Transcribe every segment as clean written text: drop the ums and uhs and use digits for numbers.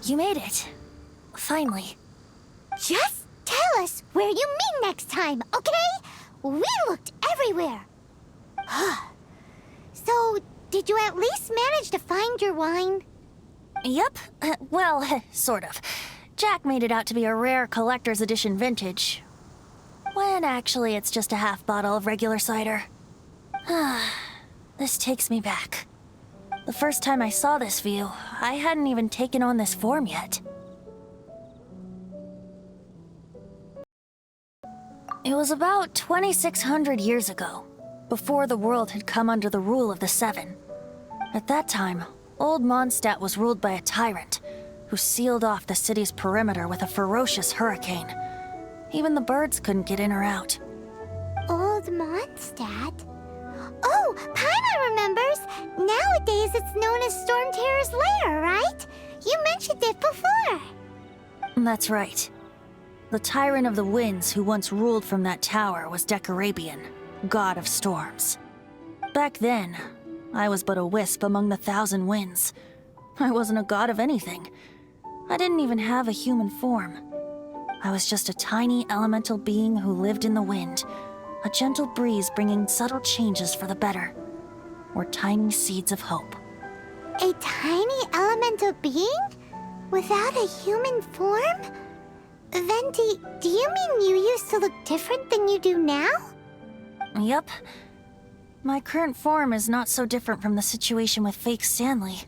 You made it. Finally. Just tell us where you meet next time, okay? We looked everywhere. So, did you at least manage to find your wine? Yep. Well, sort of. Jack made it out to be a rare collector's edition vintage, when actually it's just a half bottle of regular cider. This takes me back. The first time I saw this view, I hadn't even taken on this form yet. It was about 2,600 years ago, before the world had come under the rule of the Seven. At that time, Old Mondstadt was ruled by a tyrant, who sealed off the city's perimeter with a ferocious hurricane. Even the birds couldn't get in or out. Old Mondstadt? Oh, Paimon remembers! Nowadays it's known as Storm Terror's lair, right? You mentioned it before. That's right. The Tyrant of the Winds who once ruled from that tower was Decarabian, god of storms. Back then, I was but a wisp among the 1,000 winds. I wasn't a god of anything. I didn't even have a human form. I was just a tiny elemental being who lived in the wind, a gentle breeze bringing subtle changes for the better, or tiny seeds of hope. A tiny elemental being? Without a human form? Venti, do you mean you used to look different than you do now? Yep. My current form is not so different from the situation with fake Stanley.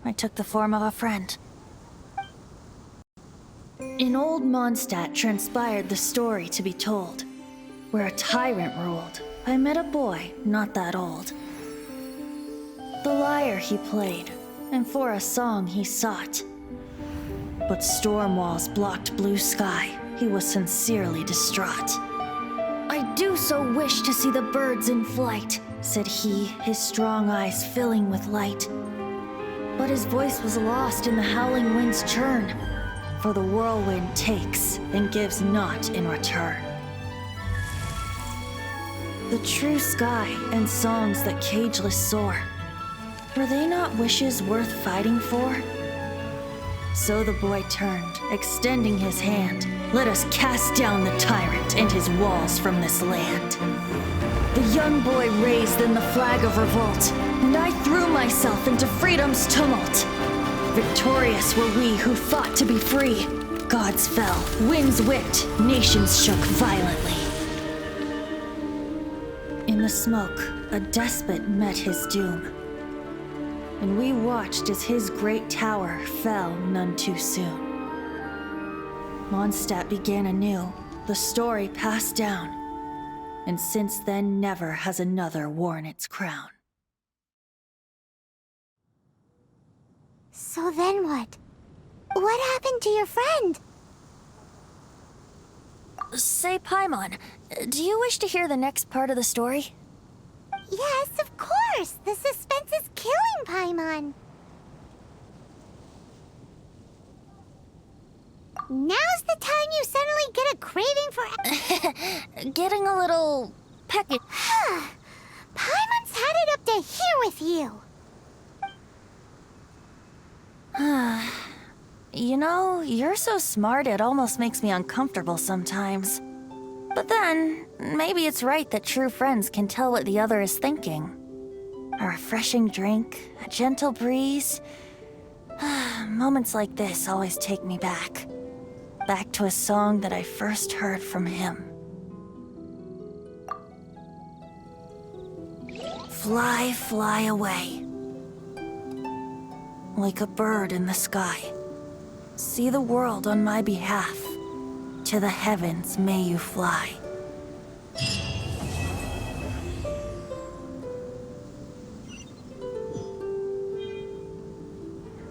I took the form of a friend. In Old Mondstadt transpired the story to be told. Where a tyrant ruled, I met a boy not that old. The lyre he played, and for a song he sought. But storm walls blocked blue sky, he was sincerely distraught. I do so wish to see the birds in flight, said he, his strong eyes filling with light. But his voice was lost in the howling wind's churn, for the whirlwind takes and gives not in return. The true sky and songs that cageless soar, were they not wishes worth fighting for? So the boy turned, extending his hand. Let us cast down the tyrant and his walls from this land. The young boy raised then the flag of revolt, and I threw myself into freedom's tumult. Victorious were we who fought to be free. Gods fell, winds whipped, nations shook violently. In the smoke, a despot met his doom, and we watched as his great tower fell none too soon. Mondstadt began anew, the story passed down, and since then never has another worn its crown. So then what? What happened to your friend? Say, Paimon, do you wish to hear the next part of the story? Yes, of course! The suspense is killing Paimon! Now's the time you suddenly get a craving for... Getting a little... pecky. Paimon's had it up to here with you! You know, you're so smart it almost makes me uncomfortable sometimes. But then, maybe it's right that true friends can tell what the other is thinking. A refreshing drink, a gentle breeze. Moments like this always take me back. Back to a song that I first heard from him. Fly, fly away. Like a bird in the sky. See the world on my behalf. To the heavens may you fly.